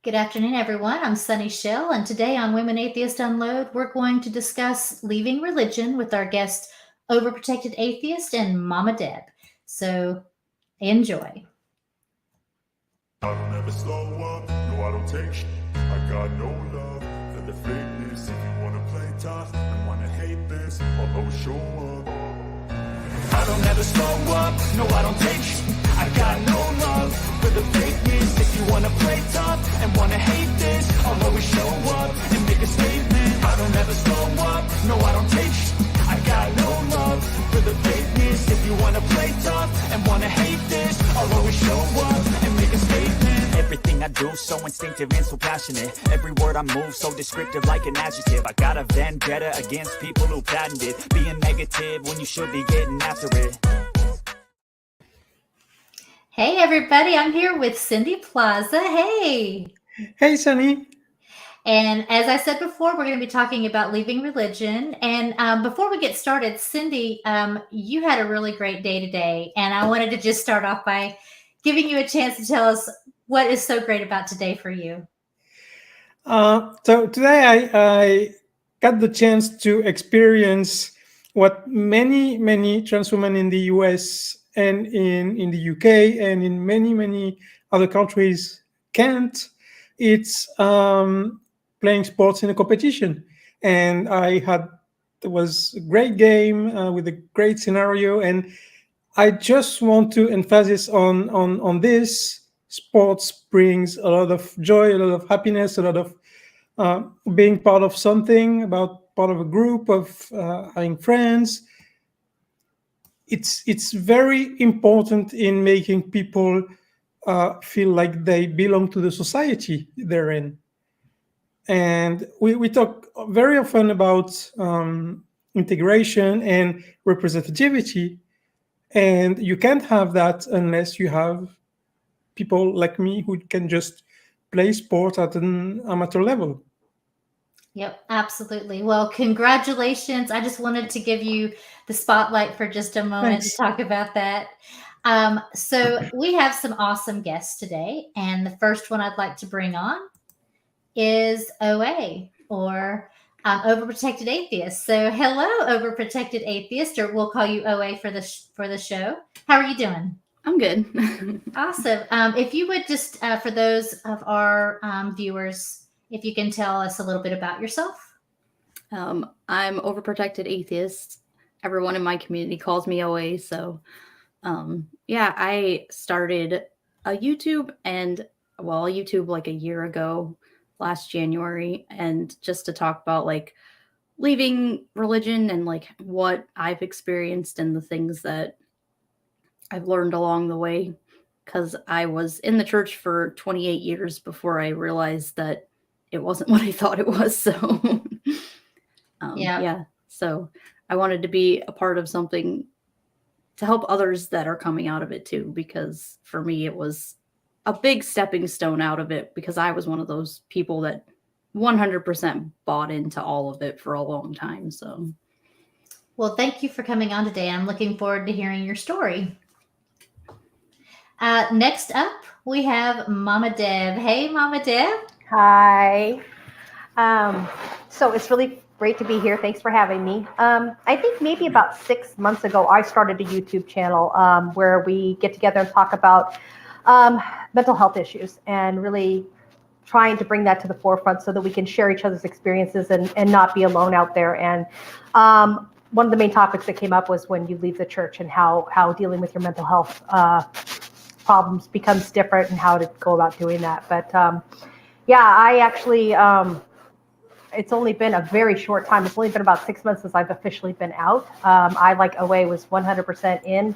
Good afternoon, everyone. I'm Sunny Shell, and today on Women Atheists Unload, we're going to discuss leaving religion with our guest, Overprotected Atheist and Momma Deb. So enjoy. I don't ever slow up, no I don't take shit. I got no love for the fakeness. If you wanna play tough and wanna hate this, I'll always show up. I don't ever slow up, no I don't take shit. I got no love for the fakeness. If you wanna play tough and wanna hate this, I'll always show up and make a statement. I don't ever slow up, no I don't take shit. I got no love for the fakeness. If you wanna play tough and wanna hate this, I'll always show up and make a statement. Everything I do so instinctive and so passionate. Every word I move so descriptive like an adjective. I got a vendetta against people who patented being negative when you should be getting after it. Hey, everybody. I'm here with Cindy Plaza. Hey. Hey, Sunny. And as I said before, we're going to be talking about leaving religion. And before we get started, Cindy, you had a really great day today. And I wanted to just start off by giving you a chance to tell us what is so great about today for you. So today I got the chance to experience what many trans women in the US and in the UK and in many other countries can't. It's playing sports in a competition. And it was a great game with a great scenario. And I just want to emphasize on this. Sports brings a lot of joy, a lot of happiness, a lot of being part of something, about part of a group, of having friends. It's very important in making people feel like they belong to the society they're in. And we talk very often about integration and representativity. And you can't have that unless you have people like me who can just play sport at an amateur level. Yep, absolutely. Well, congratulations. I just wanted to give you the spotlight for just a moment to talk about that. So we have some awesome guests today. And the first one I'd like to bring on is OA, or Overprotected Atheist. So hello, Overprotected Atheist, or we'll call you OA for the show. How are you doing? I'm good. Awesome. If you would just, for those of our viewers, if you can tell us a little bit about yourself. I'm Overprotected Atheist. Everyone in my community calls me OA. So, I started a YouTube like a year ago, last January, and just to talk about like leaving religion and like what I've experienced and the things that I've learned along the way, because I was in the church for 28 years before I realized that it wasn't what I thought it was. So, so I wanted to be a part of something to help others that are coming out of it too, because for me, it was a big stepping stone out of it, because I was one of those people that 100% bought into all of it for a long time. So, well, thank you for coming on today. I'm looking forward to hearing your story. Next up, we have Momma Deb. Hey, Momma Deb. Hi. So it's really great to be here. Thanks for having me. I think maybe about 6 months ago, I started a YouTube channel where we get together and talk about mental health issues, and really trying to bring that to the forefront so that we can share each other's experiences and not be alone out there. And one of the main topics that came up was when you leave the church and how dealing with your mental health problems becomes different, and how to go about doing that. But I actually, it's only been a very short time. It's only been about 6 months since I've officially been out. I, like OA, was 100% in,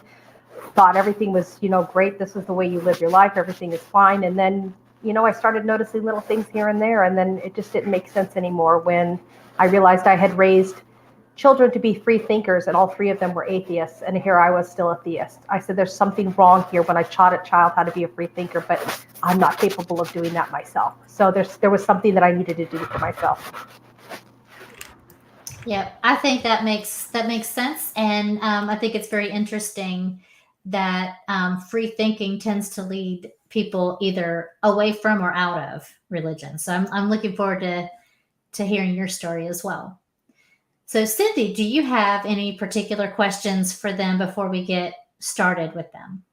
thought everything was, great. This is the way you live your life. Everything is fine. And then, I started noticing little things here and there. And then it just didn't make sense anymore when I realized I had raised children to be free thinkers, and all 3 of them were atheists, and here I was still a theist. I said, there's something wrong here when I taught a child how to be a free thinker, but I'm not capable of doing that myself. So there was something that I needed to do for myself. Yeah, I think that makes sense, and I think it's very interesting that free thinking tends to lead people either away from or out of religion. So I'm looking forward to hearing your story as well. So Cynthia, do you have any particular questions for them before we get started with them?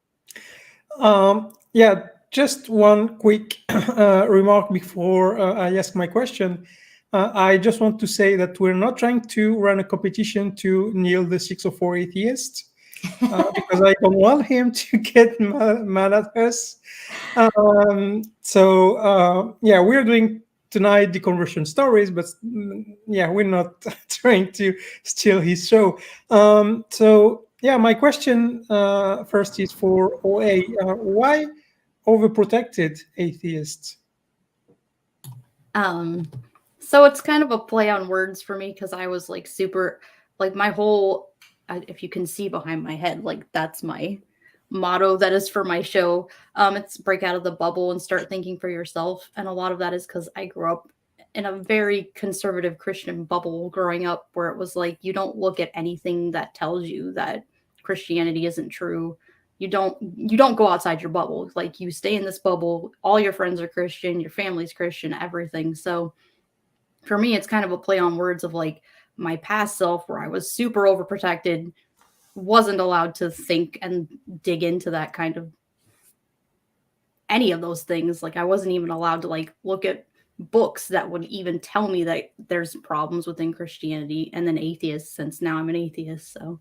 Yeah, just one quick remark before I ask my question. I just want to say that we're not trying to run a competition to Neil the 604 atheist, because I don't want him to get mad at us. Yeah, we're doing tonight the conversion stories, but yeah, we're not trying to steal his show. Yeah, my question first is for OA. Why overprotected atheists? So it's kind of a play on words for me, because I was like super, like my whole, if you can see behind my head, like that's my motto that is for my show. It's break out of the bubble and start thinking for yourself. And a lot of that is because I grew up in a very conservative Christian bubble growing up, where it was like, you don't look at anything that tells you that Christianity isn't true. You don't go outside your bubble. Like, you stay in this bubble. All your friends are Christian, your family's Christian, everything. So for me, it's kind of a play on words of like my past self, where I was super overprotected, wasn't allowed to think and dig into that kind of any of those things. Like, I wasn't even allowed to like look at books that would even tell me that there's problems within Christianity, and then atheists, since now I'm an atheist. So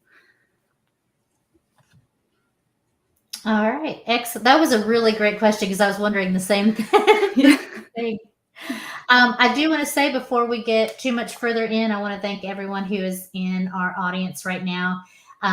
all right, excellent. That was a really great question, because I was wondering the same thing. I do want to say, before we get too much further in, I want to thank everyone who is in our audience right now,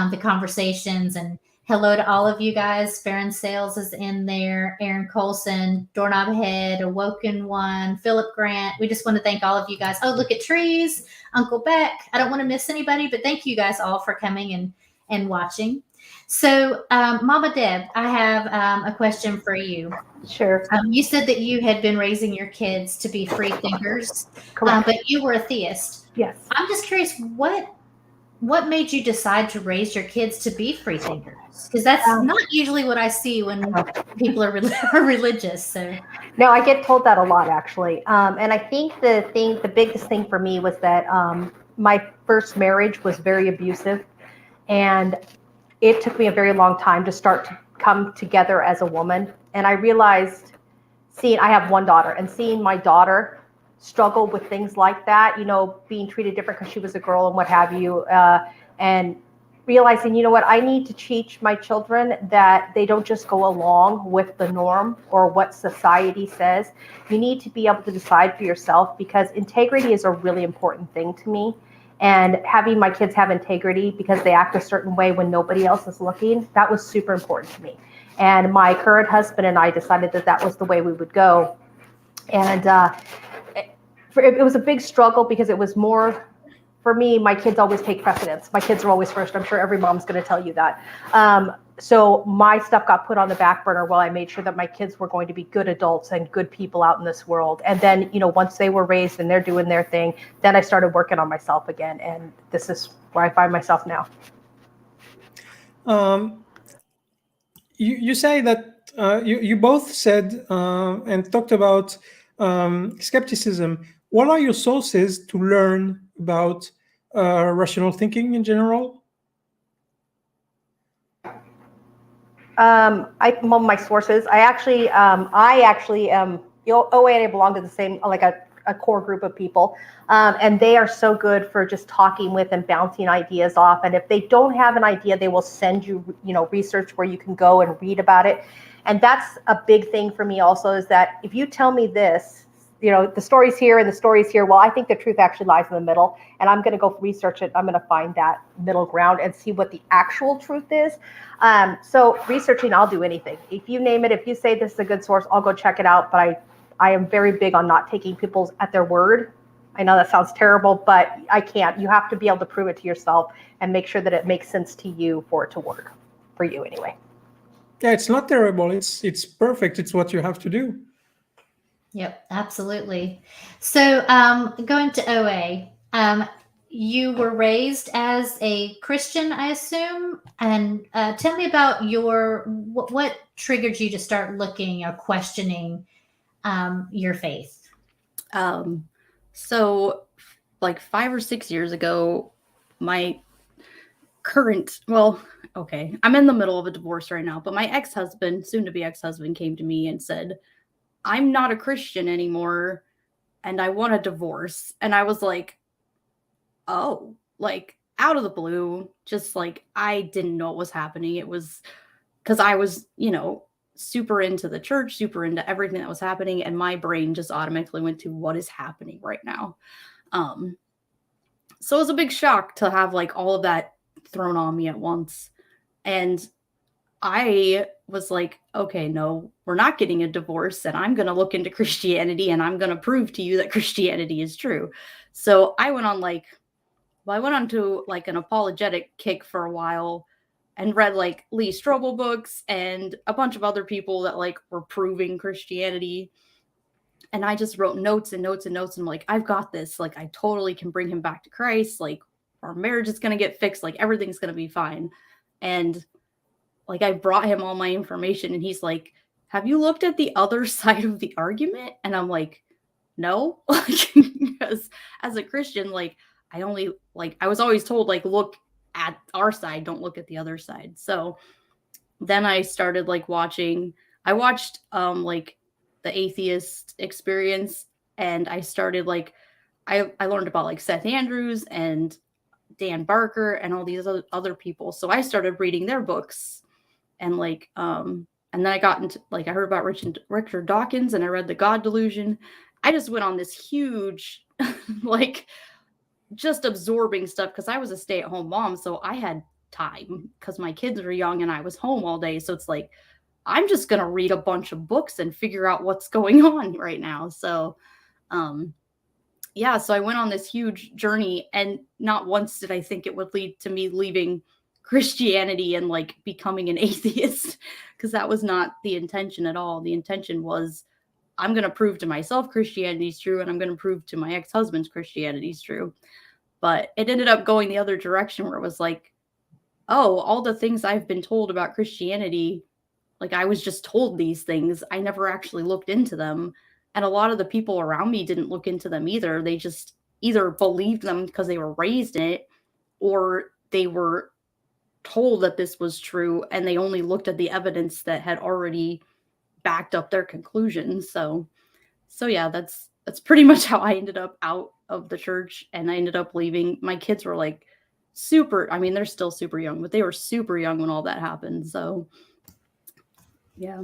the conversations, and hello to all of you guys. Farron Sales is in there, Aaron Coalson, Doorknob Head, Awoken One, Philip Grant. We just want to thank all of you guys. Oh, look at Trees, Uncle Beck. I don't want to miss anybody, but thank you guys all for coming and watching. So, Momma Deb, I have a question for you. Sure. You said that you had been raising your kids to be free thinkers, but you were a theist. Yes. I'm just curious, what made you decide to raise your kids to be free thinkers? Because that's not usually what I see when people are religious. So no, I get told that a lot, actually. And I think the biggest thing for me was that my first marriage was very abusive, and it took me a very long time to start to come together as a woman. And I realized, I have one daughter, and seeing my daughter struggle with things like that, being treated different because she was a girl and what have you, and realizing, what, I need to teach my children that they don't just go along with the norm or what society says. You need to be able to decide for yourself, because integrity is a really important thing to me. And having my kids have integrity because they act a certain way when nobody else is looking, that was super important to me. And my current husband and I decided that was the way we would go. And it was a big struggle, because it was more, for me, my kids always take precedence. My kids are always first. I'm sure every mom's going to tell you that. So my stuff got put on the back burner while I made sure that my kids were going to be good adults and good people out in this world. And then, once they were raised and they're doing their thing, then I started working on myself again. And this is where I find myself now. You say that you both said and talked about skepticism. What are your sources to learn about rational thinking in general? My sources. I actually OA and I belong to the same, like a core group of people, and they are so good for just talking with and bouncing ideas off. And if they don't have an idea, they will send you, research where you can go and read about it. And that's a big thing for me also, is that if you tell me this, the story's here and the story's here, well, I think the truth actually lies in the middle, and I'm going to go research it. I'm going to find that middle ground and see what the actual truth is. So researching, I'll do anything. If you name it, if you say this is a good source, I'll go check it out. But I am very big on not taking people at their word. I know that sounds terrible, but I can't. You have to be able to prove it to yourself and make sure that it makes sense to you for it to work for you anyway. Yeah, it's not terrible. It's perfect. It's what you have to do. Yep, absolutely. So going to OA, you were raised as a Christian, I assume, and tell me about what triggered you to start looking or questioning your faith. So like 5 or 6 years ago, my I'm in the middle of a divorce right now, but my ex-husband, soon to be ex-husband, came to me and said, I'm not a Christian anymore and I want a divorce. And I was like, oh, like out of the blue, just like I didn't know what was happening. It was because I was, super into the church, super into everything that was happening, and my brain just automatically went to what is happening right now. So it was a big shock to have like all of that thrown on me at once. And I was like, okay, no, we're not getting a divorce, and I'm going to look into Christianity and I'm going to prove to you that Christianity is true. So I went on to like an apologetic kick for a while and read like Lee Strobel books and a bunch of other people that like were proving Christianity. And I just wrote notes and notes and notes. And I'm like, I've got this. Like, I totally can bring him back to Christ. Like, our marriage is going to get fixed. Like, everything's going to be fine. And like, I brought him all my information and he's like, have you looked at the other side of the argument? And I'm like, no, because as a Christian, like, I was always told, like, look at our side, don't look at the other side. So then I started like I watched like the Atheist Experience, and I started like, I learned about like Seth Andrews and Dan Barker and all these other people. So I started reading their books, and like, and then I got into like, I heard about Richard Dawkins, and I read The God Delusion. I just went on this huge, like, just absorbing stuff because I was a stay-at-home mom, so I had time because my kids were young and I was home all day. So it's like, I'm just gonna read a bunch of books and figure out what's going on right now. So so I went on this huge journey, and not once did I think it would lead to me leaving Christianity and like becoming an atheist, because that was not the intention at all. The intention was, I'm going to prove to myself Christianity is true, and I'm going to prove to my ex-husband's Christianity is true. But it ended up going the other direction, where it was like, oh, all the things I've been told about Christianity, like I was just told these things. I never actually looked into them. And a lot of the people around me didn't look into them either. They just either believed them because they were raised in it, or they were told that this was true and they only looked at the evidence that had already backed up their conclusions. So yeah, that's pretty much how I ended up out of the church, and I ended up leaving. My kids were like they're still super young, but they were super young when all that happened. So yeah.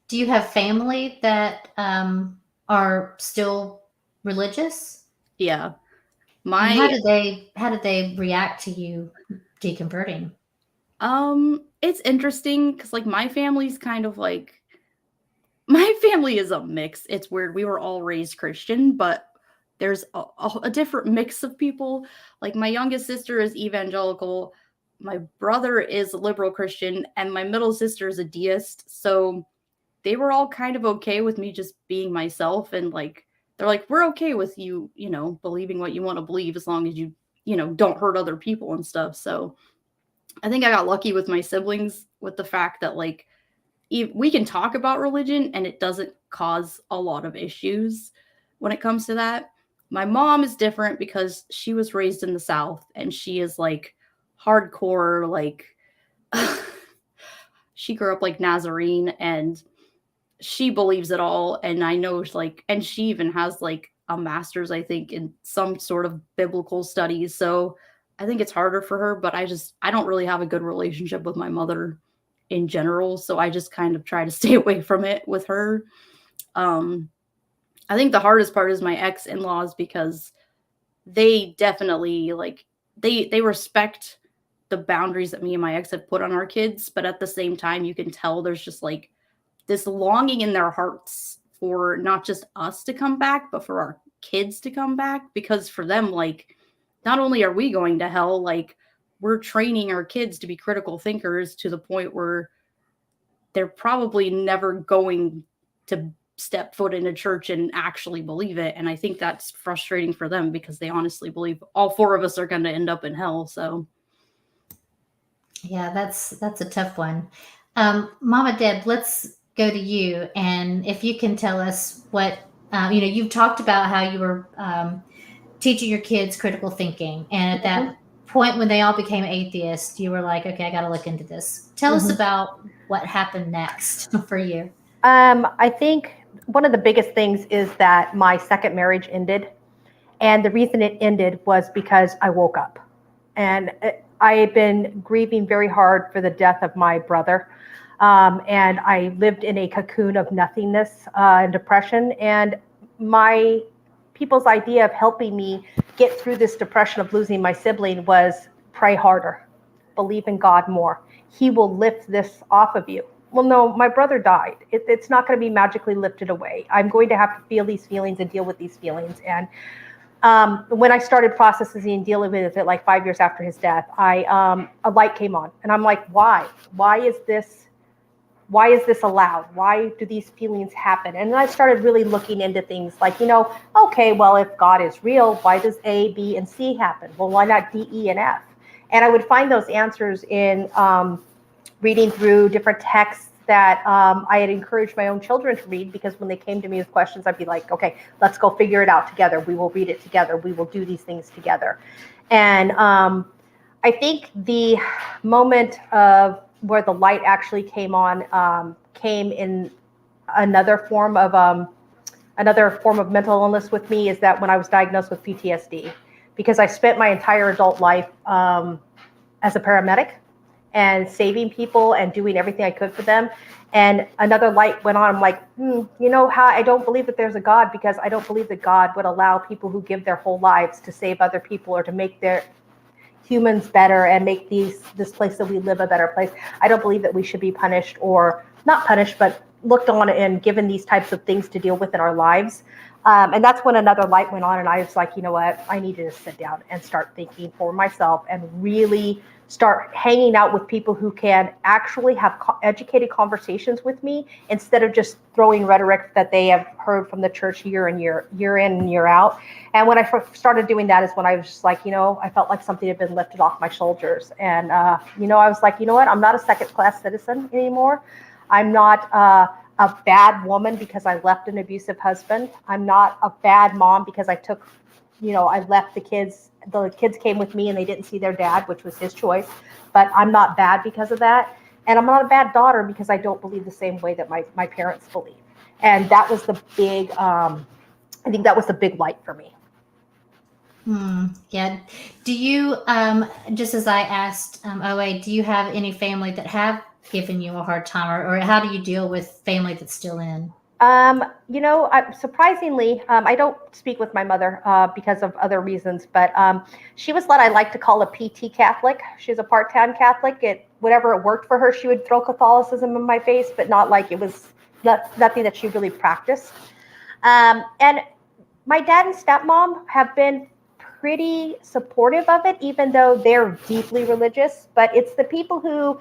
Do you have family that are still religious? Yeah. How did they react to you deconverting? It's interesting because like my family's kind of like, my family is a mix. It's weird. We were all raised Christian, but there's a different mix of people. Like my youngest sister is evangelical, my brother is liberal Christian, and my middle sister is a deist. So they were all kind of okay with me just being myself, and like they're like, we're okay with you, believing what you want to believe as long as you, don't hurt other people and stuff. So I think I got lucky with my siblings with the fact that like we can talk about religion and it doesn't cause a lot of issues when it comes to that. My mom is different because she was raised in the South, and she is like hardcore, like she grew up like Nazarene, and she believes it all. And I know like, and she even has like a master's, I think, in some sort of biblical studies. So I think it's harder for her, but I don't really have a good relationship with my mother in general. So I just kind of try to stay away from it with her. I think the hardest part is my ex-in-laws, because they definitely like, they respect the boundaries that me and my ex have put on our kids. But at the same time, you can tell there's just like this longing in their hearts for not just us to come back, but for our kids to come back. Because for them, like, not only are we going to hell, like we're training our kids to be critical thinkers to the point where they're probably never going to step foot in a church and actually believe it. And I think that's frustrating for them because they honestly believe all four of us are going to end up in hell. So yeah, that's a tough one. Momma Deb, let's go to you. And if you can tell us what, you've talked about how you were teaching your kids critical thinking. And at that point when they all became atheists, you were like, okay, I got to look into this. Tell us about what happened next for you. I think one of the biggest things is that my second marriage ended. And the reason it ended was because I woke up. And I had been grieving very hard for the death of my brother. And I lived in a cocoon of nothingness and depression. And my people's idea of helping me get through this depression of losing my sibling was pray harder, believe in God more. He will lift this off of you. Well, no, my brother died. It's not going to be magically lifted away. I'm going to have to feel these feelings and deal with these feelings. And when I started processing and dealing with it, like 5 years after his death, a light came on, and I'm like, why? Why is this allowed? Why do these feelings happen? And then I started really looking into things like, okay, well, if God is real, why does A, B, and C happen? Well, why not D, E, and F? And I would find those answers in reading through different texts that I had encouraged my own children to read, because when they came to me with questions, I'd be like, okay, let's go figure it out together. We will read it together. We will do these things together. And I think the moment of where the light actually came on came in another form of mental illness with me, is that when I was diagnosed with PTSD, because I spent my entire adult life as a paramedic and saving people and doing everything I could for them. And another light went on. I'm like, how I don't believe that there's a God, because I don't believe that God would allow people who give their whole lives to save other people or to make their humans better and make this place that we live a better place. I don't believe that we should be punished, or not punished, but looked on and given these types of things to deal with in our lives. And that's when another light went on, and I was like, you know what? I needed to sit down and start thinking for myself and really start hanging out with people who can actually have educated conversations with me, instead of just throwing rhetoric that they have heard from the church year in and year out. And when I first started doing that is when I was just like, I felt like something had been lifted off my shoulders. And, I was like, you know what? I'm not a second-class citizen anymore. I'm not a bad woman because I left an abusive husband. I'm not a bad mom because I took, I left the kids. The kids came with me and they didn't see their dad, which was his choice. But I'm not bad because of that. And I'm not a bad daughter because I don't believe the same way that my parents believe. And that was the big, I think that was the big light for me. Yeah. Do you, just as I asked OA, do you have any family that have given you a hard time, or how do you deal with family that's still in? Surprisingly, I don't speak with my mother because of other reasons, but she was what I like to call a PT Catholic. She's a part-time Catholic. Whatever it worked for her, she would throw Catholicism in my face, but not like it was nothing that she really practiced. And my dad and stepmom have been pretty supportive of it, even though they're deeply religious. But it's the people who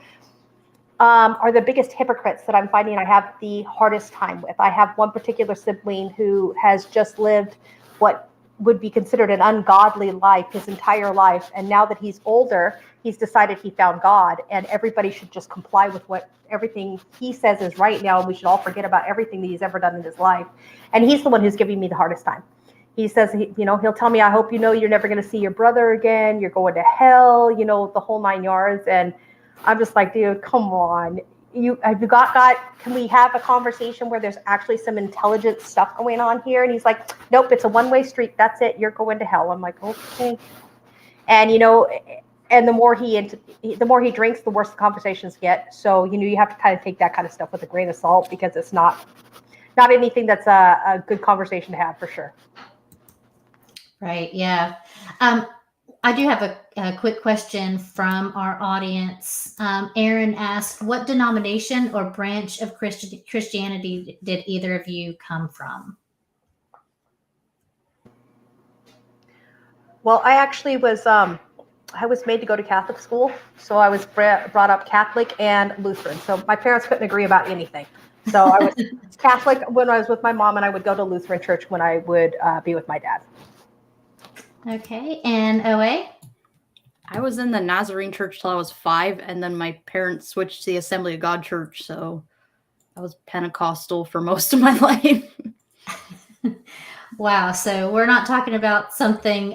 are the biggest hypocrites that I'm finding I have the hardest time with. I have one particular sibling who has just lived what would be considered an ungodly life his entire life. And now that he's older, he's decided he found God, and everybody should just comply with everything he says is right now. And we should all forget about everything that he's ever done in his life. And he's the one who's giving me the hardest time. He says, he'll tell me, I hope you're never going to see your brother again. You're going to hell, the whole 9 yards. And I'm just like, dude, come on. Can we have a conversation where there's actually some intelligent stuff going on here? And he's like, nope, it's a one-way street. That's it. You're going to hell. I'm like, okay. And, and the more he drinks, the worse the conversations get. So, you have to kind of take that kind of stuff with a grain of salt, because it's not anything that's a good conversation to have, for sure. Right. Yeah. I do have a quick question from our audience. Aaron asked, what denomination or branch of Christianity did either of you come from? Well, I actually was made to go to Catholic school. So I was brought up Catholic and Lutheran. So my parents couldn't agree about anything. So I was Catholic when I was with my mom, and I would go to Lutheran church when I would be with my dad. Okay. And OA? I was in the Nazarene church till I was 5, and then my parents switched to the Assembly of God church, so I was Pentecostal for most of my life. Wow. So we're not talking about something,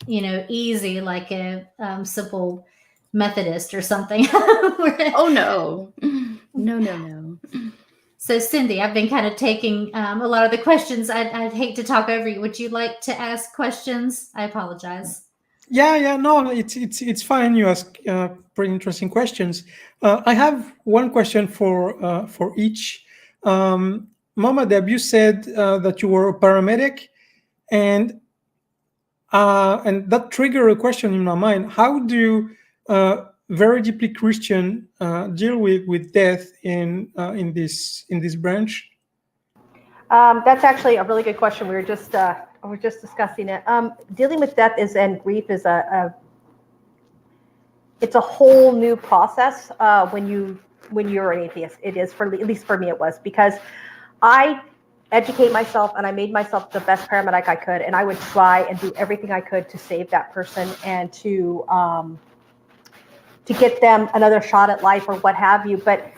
easy like a simple Methodist or something. Oh, no. No. So Cindy, I've been kind of taking a lot of the questions. I'd hate to talk over you. Would you like to ask questions? I apologize. Yeah, no, it's fine. You ask pretty interesting questions. I have one question for each. Momma Deb, you said that you were a paramedic, and that triggered a question in my mind. How do very deeply Christian deal with death in this branch? That's actually a really good question. We were just discussing it. Dealing with death and grief is it's a whole new process when you're an atheist. It is, at least for me, it was, because I educate myself and I made myself the best paramedic I could, and I would try and do everything I could to save that person and to get them another shot at life or what have you. But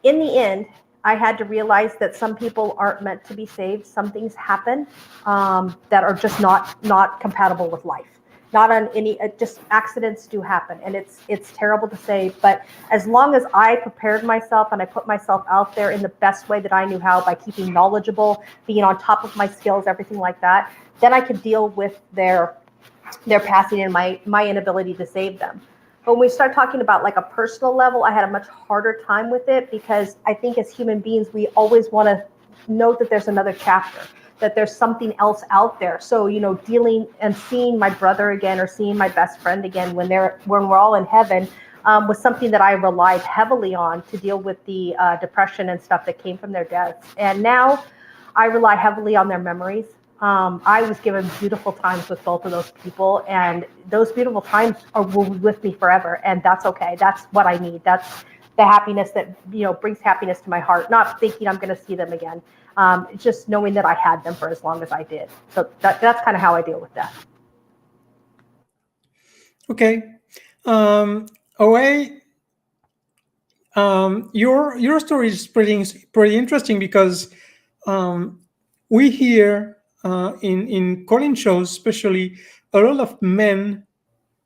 in the end, I had to realize that some people aren't meant to be saved. Some things happen that are just not compatible with life. Not on any, just accidents do happen, and it's terrible to say. But as long as I prepared myself and I put myself out there in the best way that I knew how, by keeping knowledgeable, being on top of my skills, everything like that, then I could deal with their passing and my inability to save them. But when we start talking about like a personal level, I had a much harder time with it, because I think as human beings, we always want to know that there's another chapter, that there's something else out there. So, dealing and seeing my brother again, or seeing my best friend again when we're all in heaven, was something that I relied heavily on to deal with the depression and stuff that came from their deaths. And now I rely heavily on their memories. I was given beautiful times with both of those people, and those beautiful times will be with me forever, and that's okay. That's what I need. That's the happiness that brings happiness to my heart. Not thinking I'm going to see them again, just knowing that I had them for as long as I did. So that's kind of how I deal with that. Okay, OA, your story is pretty interesting, because we hear in calling shows, especially, a lot of men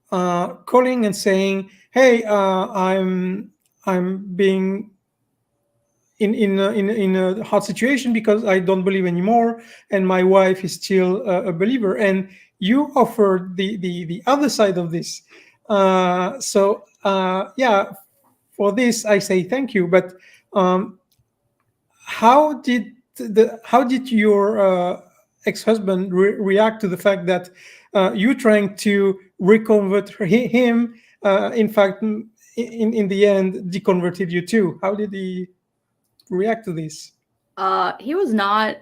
calling and saying, "Hey, I'm being in a hard situation because I don't believe anymore, and my wife is still a believer." And you offered the other side of this. So for this I say thank you. But how did your ex-husband react to the fact that you trying to reconvert him, in fact, in the end, deconverted you too? How did he react to this? He was not,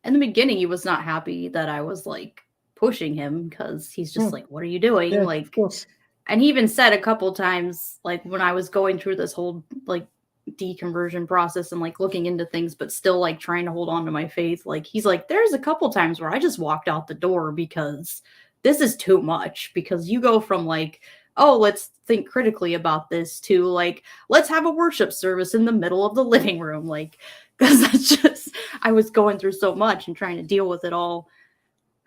in the beginning, he was not happy that I was like pushing him, because he's just like, what are you doing? Yeah, like, of course. And he even said a couple times, like when I was going through this whole like deconversion process and like looking into things, but still like trying to hold on to my faith. Like he's like, there's a couple times where I just walked out the door because this is too much, because you go from like, oh, let's think critically about this, to like, let's have a worship service in the middle of the living room. Like, because that's just, I was going through so much and trying to deal with it all.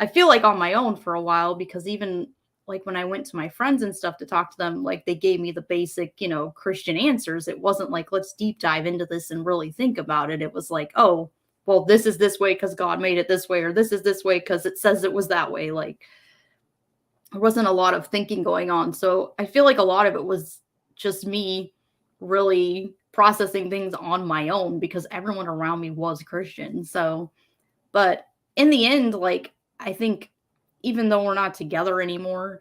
I feel like on my own for a while, because even like when I went to my friends and stuff to talk to them, like they gave me the basic, Christian answers. It wasn't like, let's deep dive into this and really think about it. It was like, oh, well, this is this way because God made it this way, or this is this way because it says it was that way. Like there wasn't a lot of thinking going on. So I feel like a lot of it was just me really processing things on my own, because everyone around me was Christian. So, but in the end, like, I think even though we're not together anymore,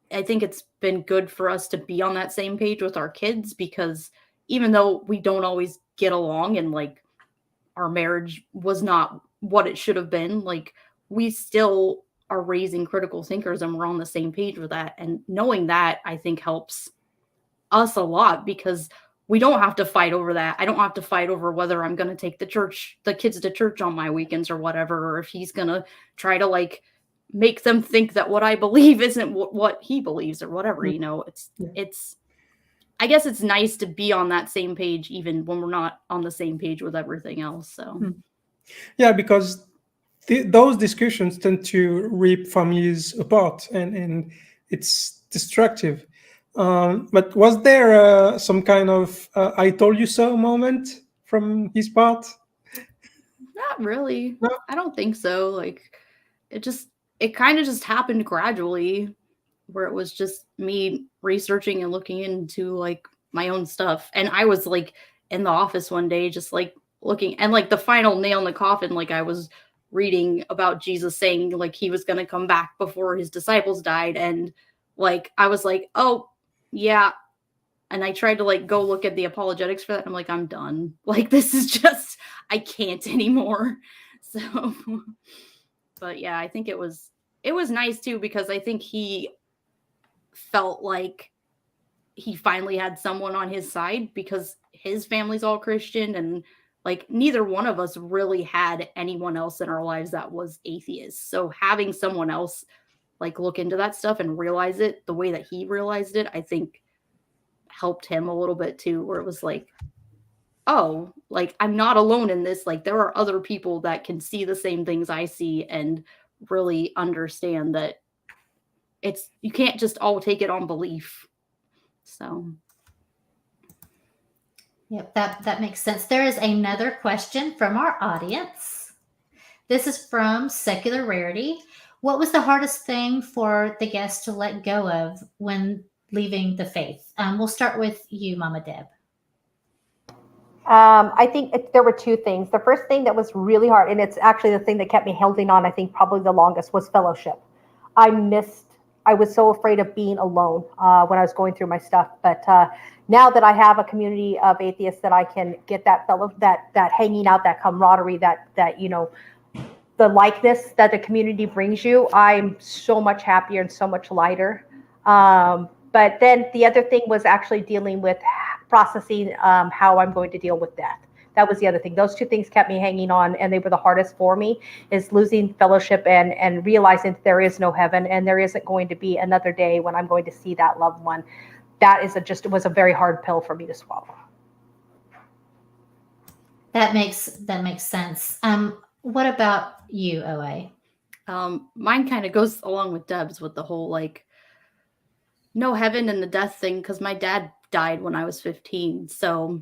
I think it's been good for us to be on that same page with our kids, because even though we don't always get along and like our marriage was not what it should have been, like we still are raising critical thinkers and we're on the same page with that. And knowing that, I think, helps us a lot, because we don't have to fight over that. I don't have to fight over whether I'm going to take the kids to church on my weekends or whatever, or if he's going to try to like make them think that what I believe isn't what he believes or whatever, you know. It's I guess it's nice to be on that same page even when we're not on the same page with everything else. So yeah, because those discussions tend to rip families apart, and it's destructive. But was there some kind of "I told you so" moment from his part? Not really. No? I don't think so. Like, it kind of just happened gradually, where it was just me researching and looking into like my own stuff. And I was like in the office one day, just like looking, and like the final nail in the coffin, like I was reading about Jesus saying like he was going to come back before his disciples died. And like, I was like, oh yeah. And I tried to like go look at the apologetics for that. I'm like, I'm done. Like, this is just, I can't anymore. So, but yeah, I think it was nice too, because I think he felt like he finally had someone on his side, because his family's all Christian, and like neither one of us really had anyone else in our lives that was atheist. So having someone else like look into that stuff and realize it the way that he realized it, I think helped him a little bit too, where it was like, oh, like I'm not alone in this. Like there are other people that can see the same things I see and really understand that you can't just all take it on belief. So yep, that makes sense. There is another question from our audience. This is from Secular Rarity. What was the hardest thing for the guest to let go of when leaving the faith? We'll start with you, Momma Deb. I think there were two things. The first thing that was really hard, and it's actually the thing that kept me holding on, I think probably the longest, was fellowship. I was so afraid of being alone when I was going through my stuff. But now that I have a community of atheists that I can get that that hanging out, that camaraderie, that you know, the likeness that the community brings you, I'm so much happier and so much lighter. But then the other thing was actually dealing with processing how I'm going to deal with death. That was the other thing. Those two things kept me hanging on, and they were the hardest for me, is losing fellowship and realizing that there is no heaven and there isn't going to be another day when I'm going to see that loved one. It was a very hard pill for me to swallow. That makes sense. What about you, OA? Mine kind of goes along with Deb's with the whole like no heaven and the death thing, because my dad died when I was 15. So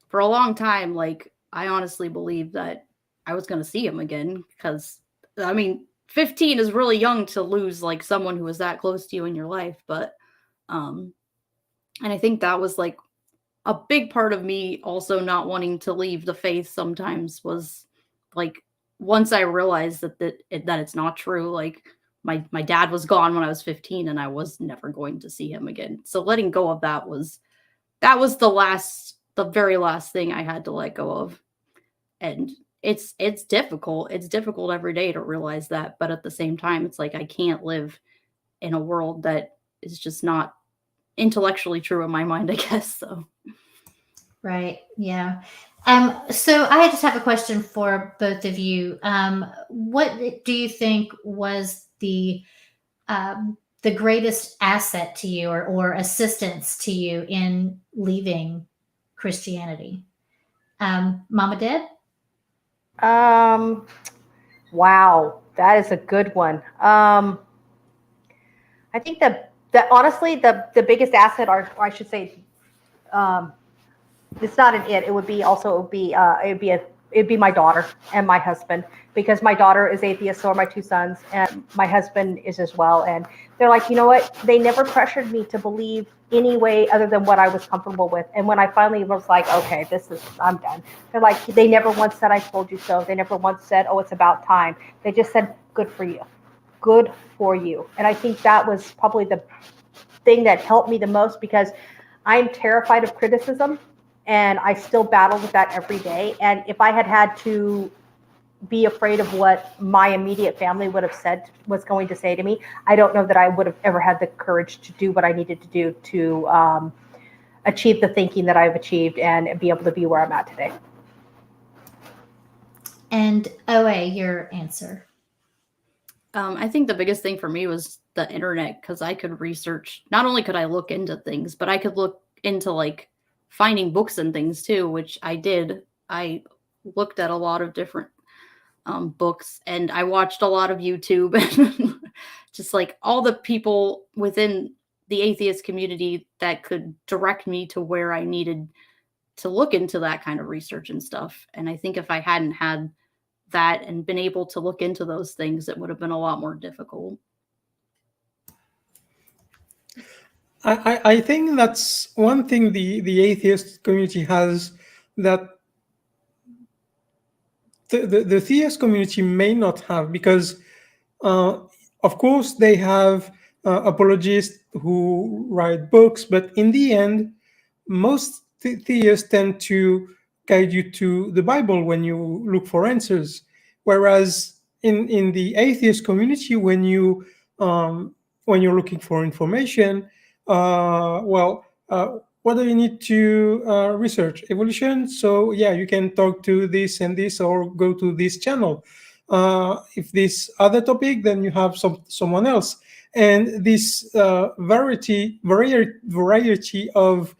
for a long time, like I honestly believed that I was going to see him again, because I mean, 15 is really young to lose like someone who was that close to you in your life. But, and I think that was like a big part of me also not wanting to leave the faith sometimes, was like, once I realized that it's not true, like my dad was gone when I was 15 and I was never going to see him again. So letting go of that was the very last thing I had to let go of. And it's difficult. It's difficult every day to realize that. But at the same time, it's like I can't live in a world that is just not intellectually true in my mind, I guess. So. Right. Yeah. So I just have a question for both of you. What do you think was the greatest asset to you or assistance to you in leaving Christianity? Momma Deb? Wow, that is a good one. I think that honestly, the biggest asset, or I should say, it's not it would be my daughter and my husband, because my daughter is atheist, so are my two sons, and my husband is as well. And they're like, you know what? They never pressured me to believe any way other than what I was comfortable with. And when I finally was like, okay, I'm done. They're like, they never once said, I told you so. They never once said, oh, it's about time. They just said, good for you. Good for you. And I think that was probably the thing that helped me the most, because I'm terrified of criticism. And I still battle with that every day. And if I had to be afraid of what my immediate family was going to say to me, I don't know that I would have ever had the courage to do what I needed to do to achieve the thinking that I've achieved and be able to be where I'm at today. And OA, your answer. I think the biggest thing for me was the internet, because I could research. Not only could I look into things, but I could look into like finding books and things too, which I did. I looked at a lot of different books, and I watched a lot of YouTube and just like all the people within the atheist community that could direct me to where I needed to look into that kind of research and stuff. And I think if I hadn't had that and been able to look into those things, it would have been a lot more difficult. I think that's one thing the atheist community has that the theist community may not have, because of course they have apologists who write books, but in the end, most theists tend to guide you to the Bible when you look for answers. Whereas in the atheist community, when you're looking for information, what do you need to research? Evolution. So yeah, you can talk to this and this, or go to this channel. If this other topic, then you have someone else. And this variety of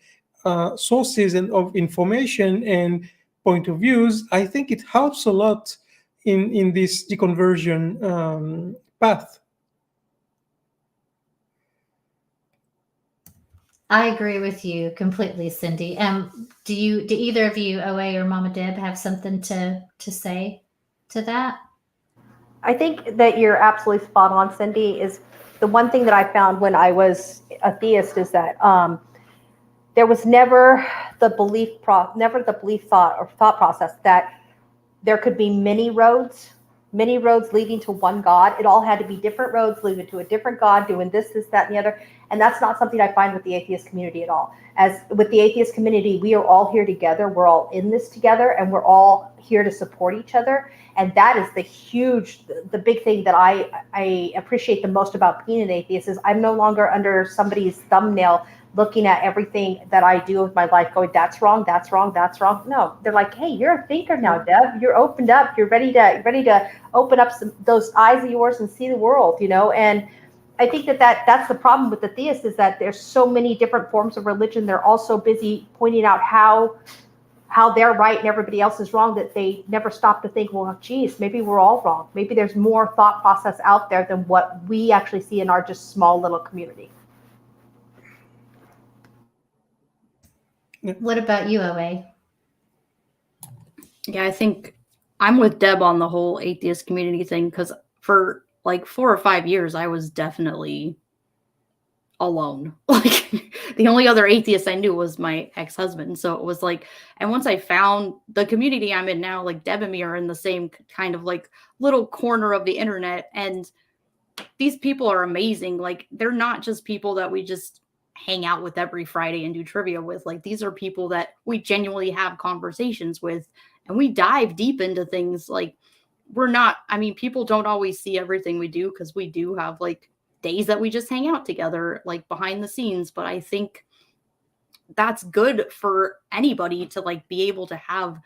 sources and of information and point of views, I think it helps a lot in this deconversion path. I agree with you completely, Cindy. Do either of you, OA or Momma Deb, have something to say to that? I think that you're absolutely spot on, Cindy. Is the one thing that I found when I was a theist is that there was never the belief thought process that there could be many roads leading to one God. It all had to be different roads leading to a different God, doing this, that, and the other. And that's not something I find with the atheist community at all. As with the atheist community, we are all here together. We're all in this together, and we're all here to support each other. And that is the big thing that I appreciate the most about being an atheist is I'm no longer under somebody's thumbnail looking at everything that I do with my life going, that's wrong, that's wrong, that's wrong. No, they're like, hey, you're a thinker now, Deb. You're opened up. You're ready to open up those eyes of yours and see the world, And I think that's the problem with the theists is that there's so many different forms of religion. They're all so busy pointing out how they're right and everybody else is wrong that they never stop to think, well, geez, maybe we're all wrong. Maybe there's more thought process out there than what we actually see in our just small little community. What about you, OA? Yeah, I think I'm with Deb on the whole atheist community thing, because for like 4 or 5 years, I was definitely alone. Like the only other atheist I knew was my ex-husband. So it was like, and once I found the community I'm in now, like Deb and me are in the same kind of like little corner of the internet. And these people are amazing. Like they're not just people that we just hang out with every Friday and do trivia with. Like these are people that we genuinely have conversations with, and we dive deep into things. Like people don't always see everything we do, because we do have like days that we just hang out together, like behind the scenes. But I think that's good for anybody to like be able to have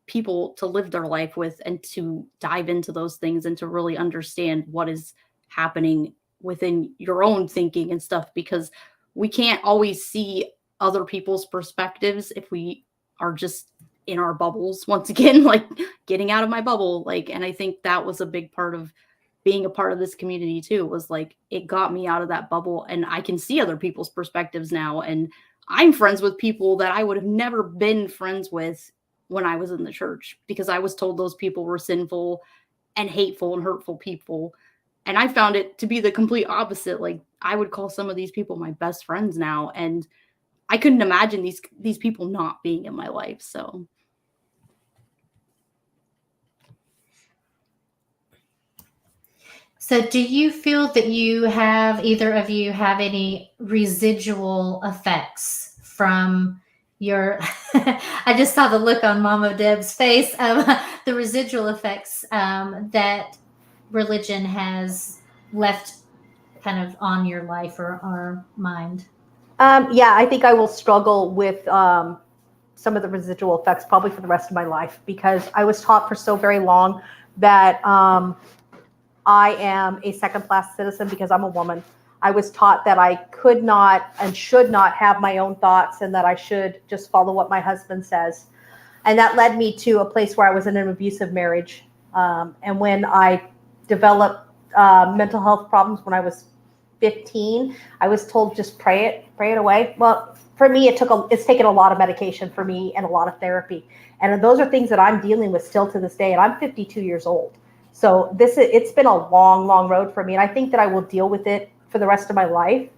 people to live their life with and to dive into those things and to really understand what is happening within your own thinking and stuff, because we can't always see other people's perspectives if we are just in our bubbles. Once again, like getting out of my bubble. Like, and I think that was a big part of being a part of this community too, was like, it got me out of that bubble and I can see other people's perspectives now. And I'm friends with people that I would have never been friends with when I was in the church, because I was told those people were sinful and hateful and hurtful people. And I found it to be the complete opposite. Like I would call some of these people my best friends now. And I couldn't imagine these people not being in my life. So. So do you feel that either of you have any residual effects from your, I just saw the look on Momma Deb's face, the residual effects that religion has left kind of on your life or mind? Yeah, I think I will struggle with some of the residual effects probably for the rest of my life, because I was taught for so very long that I am a second-class citizen because I'm a woman. I was taught that I could not and should not have my own thoughts, and that I should just follow what my husband says. And that led me to a place where I was in an abusive marriage. And when I developed mental health problems when I was 15, I was told just pray it away. Well, for me, it's taken a lot of medication for me and a lot of therapy. And those are things that I'm dealing with still to this day. And I'm 52 years old. So it's been a long, long road for me. And I think that I will deal with it for the rest of my life.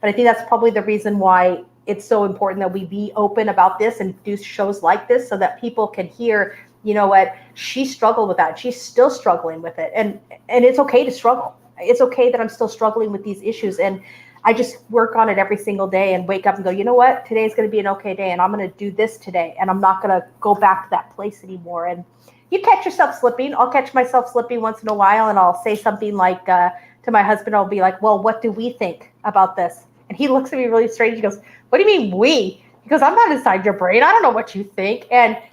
But I think that's probably the reason why it's so important that we be open about this and do shows like this, so that people can hear, you know what, she struggled with that. She's still struggling with it. And it's okay to struggle. It's okay that I'm still struggling with these issues. And I just work on it every single day and wake up and go, you know what, today's going to be an okay day. And I'm going to do this today. And I'm not going to go back to that place anymore. And you catch yourself slipping. I'll catch myself slipping once in a while. And I'll say something like to my husband, I'll be like, well, what do we think about this? And he looks at me really strange. He goes, what do you mean we? Because I'm not inside your brain. I don't know what you think.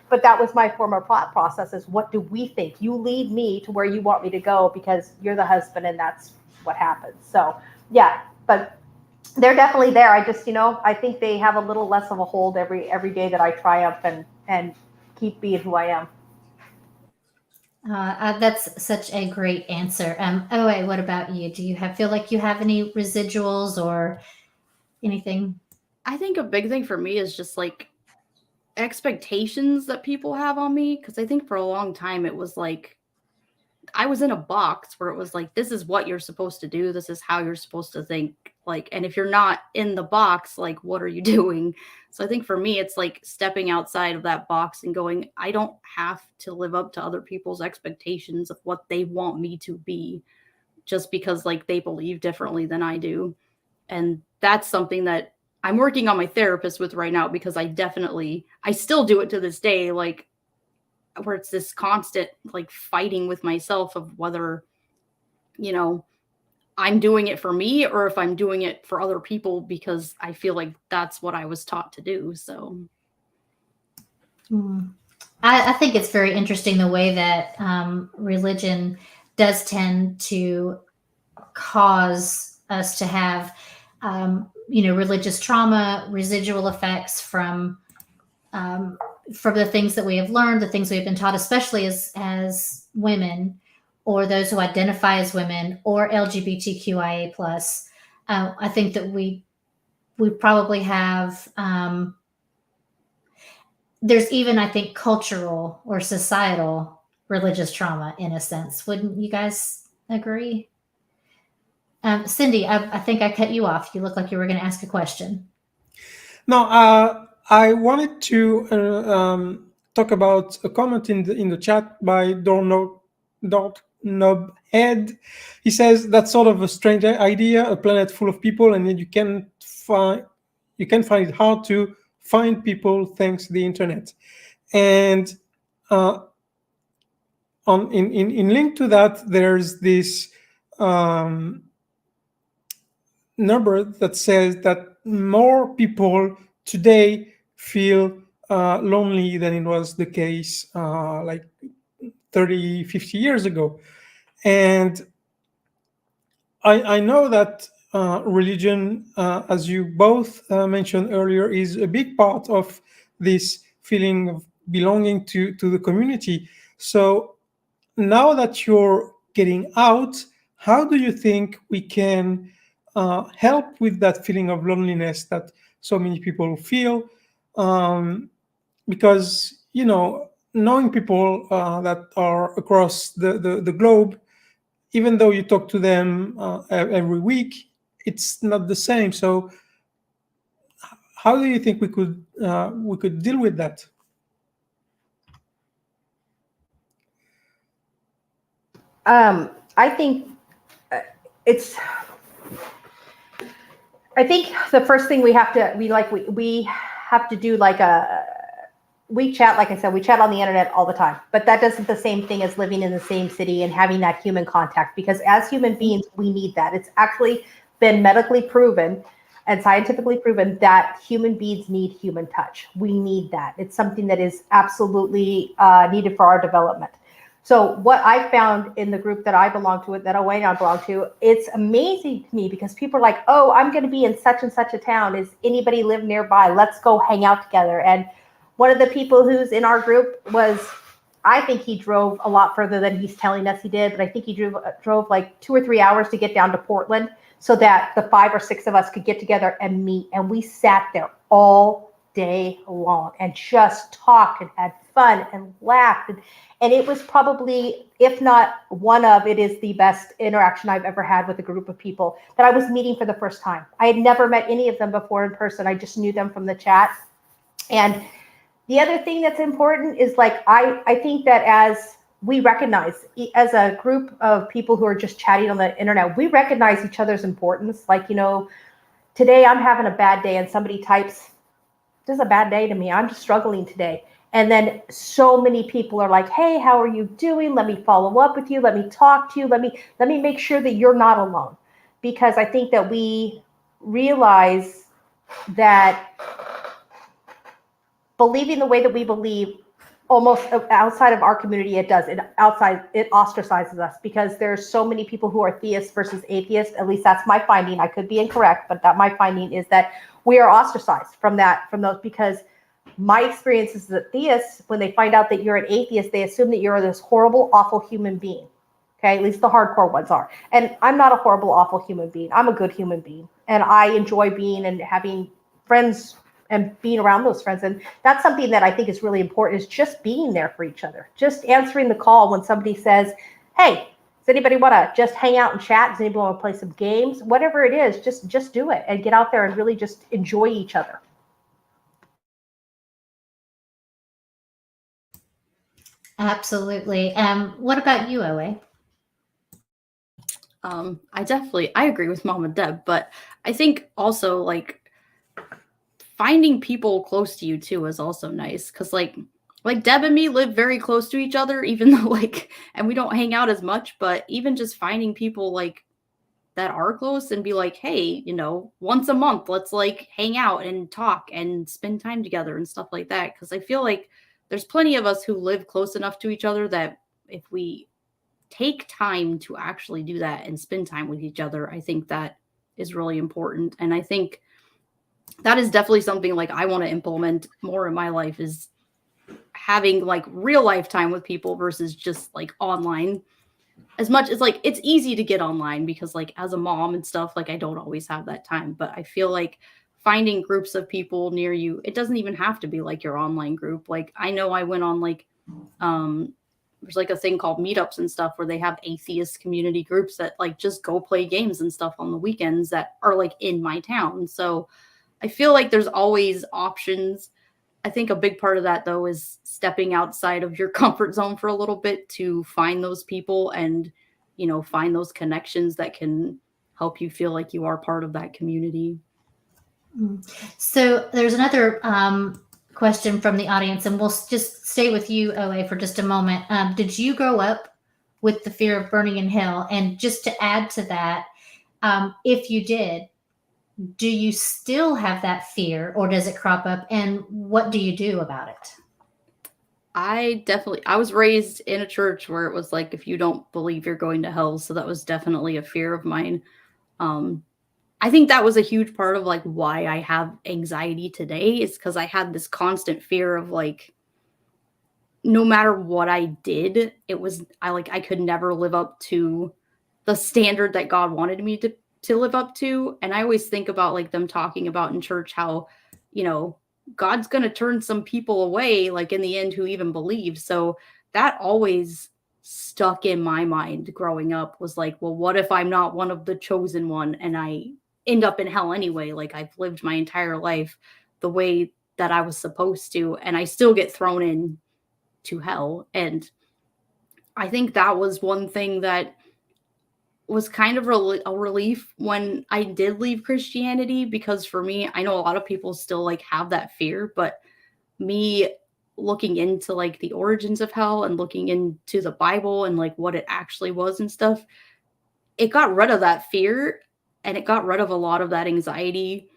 But that was my former thought process, is what do we think? You lead me to where you want me to go because you're the husband, and that's what happens. So yeah, but they're definitely there. I just, I think they have a little less of a hold every day that I triumph and keep being who I am. That's such a great answer. OA, what about you? Do you feel like you have any residuals or anything? I think a big thing for me is just like expectations that people have on me. Because I think for a long time it was like I was in a box where it was like, this is what you're supposed to do. This is how you're supposed to think. Like, and if you're not in the box, like, what are you doing? So I think for me, it's like stepping outside of that box and going, I don't have to live up to other people's expectations of what they want me to be just because like they believe differently than I do. And that's something that I'm working on my therapist with right now, because I still do it to this day. Like, where it's this constant like fighting with myself of whether, I'm doing it for me or if I'm doing it for other people, because I feel like that's what I was taught to do. So I think it's very interesting the way that religion does tend to cause us to have, religious trauma, residual effects from the things that we have learned, the things we've been taught, especially as women, or those who identify as women, or LGBTQIA+. I think that we probably have, there's even, I think, cultural or societal religious trauma in a sense. Wouldn't you guys agree? Cindy, I think I cut you off. You look like you were going to ask a question. No, I wanted to talk about a comment in the chat by Nobhead. He says that's sort of a strange idea, a planet full of people, and then you can find it hard to find people thanks to the internet. And in link to that, there's this number that says that more people today feel lonely than it was the case like 30, 50 years ago. And I know that religion, as you both mentioned earlier, is a big part of this feeling of belonging to the community. So now that you're getting out, how do you think we can help with that feeling of loneliness that so many people feel? Because, knowing people that are across the globe, even though you talk to them every week, it's not the same. So how do you think we could deal with that? I think I think the first thing we have to do we chat, like I said, we chat on the internet all the time, but that doesn't the same thing as living in the same city and having that human contact, because as human beings, we need that. It's actually been medically proven and scientifically proven that human beings need human touch. We need that. It's something that is absolutely needed for our development. So what I found in the group that I belong to, that Owain and I belong to, it's amazing to me because people are like, oh, I'm going to be in such and such a town. Is anybody live nearby? Let's go hang out together. And one of the people who's in our group was, I think he drove a lot further than he's telling us he did, but I think he drove like 2 or 3 hours to get down to Portland so that the 5 or 6 of us could get together and meet. And we sat there all day long and just talked and had fun and laughed. And it was probably, if not one of, it is the best interaction I've ever had with a group of people that I was meeting for the first time. I had never met any of them before in person. I just knew them from the chat. And the other thing that's important is like, I think that as we recognize, as a group of people who are just chatting on the internet, we recognize each other's importance. Like, you know, today I'm having a bad day and somebody types, this is a bad day to me. I'm just struggling today. And then so many people are like, hey, how are you doing? Let me follow up with you. Let me talk to you. Let me make sure that you're not alone. Because I think that we realize that believing the way that we believe, almost outside of our community, it ostracizes us, because there's so many people who are theists versus atheists. At least that's my finding. I could be incorrect, but my finding is that we are ostracized from those, because my experience is that theists, when they find out that you're an atheist, they assume that you're this horrible, awful human being. Okay, at least the hardcore ones are. And I'm not a horrible, awful human being. I'm a good human being. And I enjoy being and having friends and being around those friends. And that's something that I think is really important, is just being there for each other. Just answering the call when somebody says, hey, does anybody want to just hang out and chat? Does anybody want to play some games? Whatever it is, just do it and get out there and really just enjoy each other. Absolutely. What about you, Owe? I agree with Momma Deb, but I think also like finding people close to you too is also nice, because like Deb and me live very close to each other, even though and we don't hang out as much, but even just finding people like that are close and be like, hey, you know, once a month, let's like hang out and talk and spend time together and stuff like that. Because I feel like there's plenty of us who live close enough to each other that if we take time to actually do that and spend time with each other, I think that is really important. And I think that is definitely something like I want to implement more in my life, is having like real life time with people versus just like online. As much as like it's easy to get online, because like as a mom and stuff, like I don't always have that time, but I feel like finding groups of people near you, it doesn't even have to be like your online group. Like I know I went on like there's like a thing called meetups and stuff where they have atheist community groups that like just go play games and stuff on the weekends that are like in my town. So I feel like there's always options. I think a big part of that, though, is stepping outside of your comfort zone for a little bit to find those people and, you know, find those connections that can help you feel like you are part of that community. So there's another question from the audience, and we'll just stay with you, Owe, for just a moment. Did you grow up with the fear of burning in hell? And just to add to that, if you did, do you still have that fear, or does it crop up, and what do you do about it? I was raised in a church where it was like, if you don't believe, you're going to hell. So that was definitely a fear of mine. I think that was a huge part of like why I have anxiety today, is because I had this constant fear of like, no matter what I did, I could never live up to the standard that God wanted me to live up to. And I always think about like them talking about in church how, you know, God's going to turn some people away, like in the end, who even believed. So that always stuck in my mind growing up, was like, well, what if I'm not one of the chosen one and I end up in hell anyway? Like I've lived my entire life the way that I was supposed to, and I still get thrown in to hell. And I think that was one thing that was kind of a relief when I did leave Christianity, because for me, I know a lot of people still like have that fear, but me looking into like the origins of hell and looking into the Bible and like what it actually was and stuff, it got rid of that fear, and it got rid of a lot of that anxiety.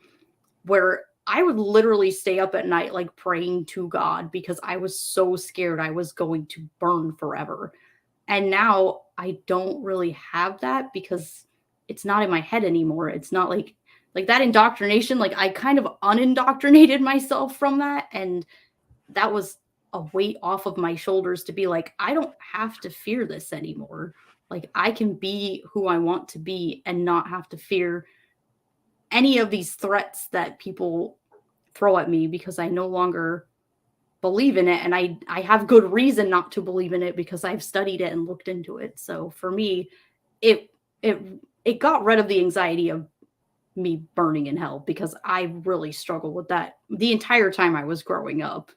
where I would literally stay up at night, like praying to God because I was so scared I was going to burn forever. And now I don't really have that because it's not in my head anymore. It's not like that indoctrination, like I kind of unindoctrinated myself from that. And that was a weight off of my shoulders to be like, I don't have to fear this anymore. Like I can be who I want to be and not have to fear any of these threats that people throw at me because I no longer believe in it. And I have good reason not to believe in it because I've studied it and looked into it. So for me, it got rid of the anxiety of me burning in hell because I really struggled with that the entire time I was growing up.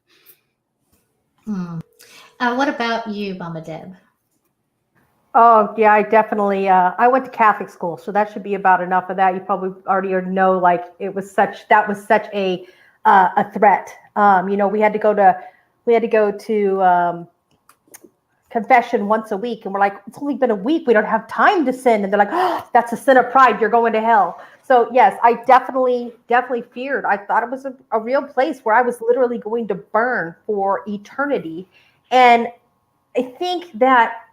What about you, Momma Deb? Oh, yeah, I definitely, I went to Catholic school, so that should be about enough of that. You probably already know, like, that was such a threat. We had to go to confession once a week, and we're like, it's only been a week. We don't have time to sin. And they're like, oh, that's a sin of pride. You're going to hell. So yes, I definitely feared. I thought it was a real place where I was literally going to burn for eternity. And I think that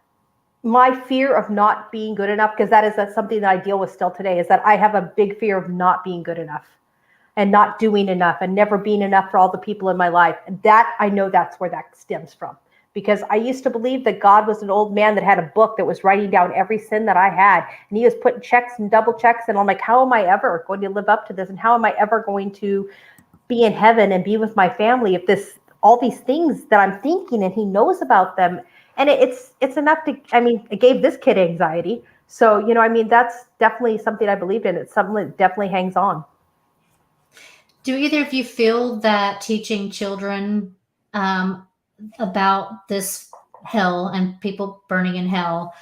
my fear of not being good enough, because that's something that I deal with still today, is that I have a big fear of not being good enough and not doing enough and never being enough for all the people in my life. And that, I know that's where that stems from, because I used to believe that God was an old man that had a book that was writing down every sin that I had. And he was putting checks and double checks. And I'm like, how am I ever going to live up to this? And how am I ever going to be in heaven and be with my family if all these things that I'm thinking and he knows about them? And it's enough to, it gave this kid anxiety. So, that's definitely something I believed in. It's something that definitely hangs on. Do either of you feel that teaching children about this hell and people burning in hell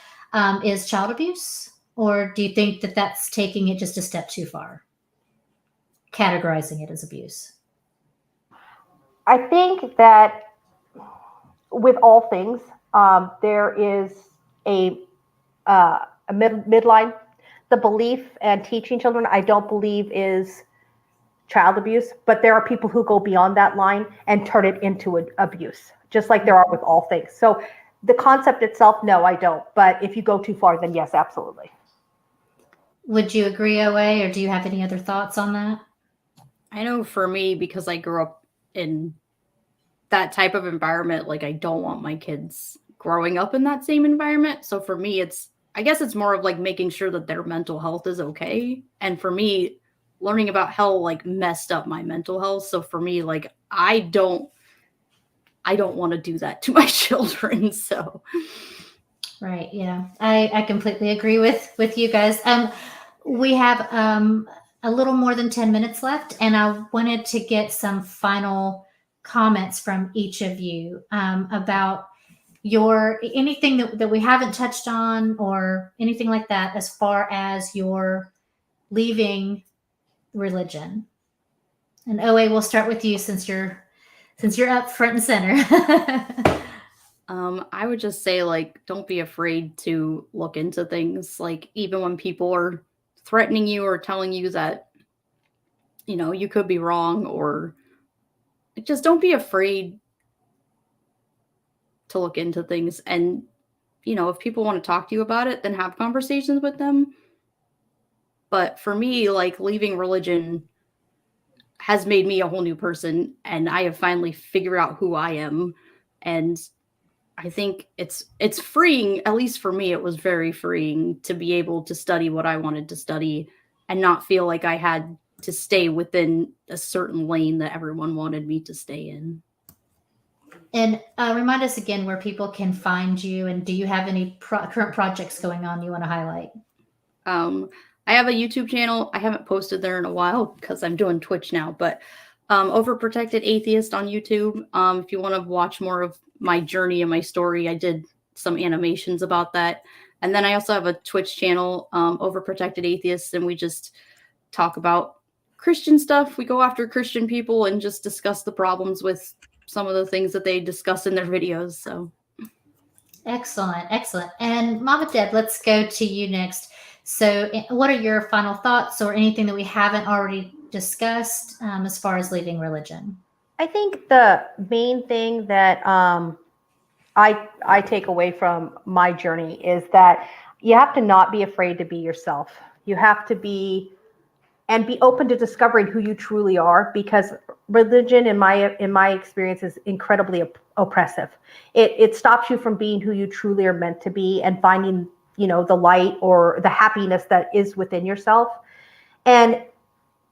is child abuse? Or do you think that that's taking it just a step too far, categorizing it as abuse? I think that with all things, there is a midline. The belief and teaching children, I don't believe is child abuse, but there are people who go beyond that line and turn it into abuse, just like there are with all things. So the concept itself, no, I don't. But if you go too far, then yes, absolutely. Would you agree, OA, or do you have any other thoughts on that? I know for me, because I grew up in that type of environment, like I don't want my kids growing up in that same environment. So for me, I guess it's more of like making sure that their mental health is okay. And for me, learning about hell like messed up my mental health. So for me, like I don't want to do that to my children. So right, yeah, I completely agree with you guys. We have a little more than 10 minutes left, and I wanted to get some final comments from each of you about anything that we haven't touched on or anything like that as far as your leaving religion. And OA, we'll start with you since you're up front and center. I would just say, like, don't be afraid to look into things. Like, even when people are threatening you or telling you that, you could be wrong, or just don't be afraid to look into things. And, if people want to talk to you about it, then have conversations with them. But for me, like, leaving religion has made me a whole new person, and I have finally figured out who I am. And I think it's freeing, at least for me, it was very freeing to be able to study what I wanted to study and not feel like I had to stay within a certain lane that everyone wanted me to stay in. And remind us again where people can find you, and do you have any current projects going on you want to highlight? I have a YouTube channel. I haven't posted there in a while because I'm doing Twitch now, but Overprotected Atheist on YouTube. If you want to watch more of my journey and my story, I did some animations about that. And then I also have a Twitch channel, Overprotected Atheist, and we just talk about Christian stuff. We go after Christian people and just discuss the problems with some of the things that they discuss in their videos. So excellent. And Momma Deb, let's go to you next. So what are your final thoughts or anything that we haven't already discussed as far as leaving religion? I think the main thing that I take away from my journey is that you have to not be afraid to be yourself. You have to be open to discovering who you truly are, because religion, in my experience, is incredibly oppressive. It stops you from being who you truly are meant to be and finding, the light or the happiness that is within yourself. And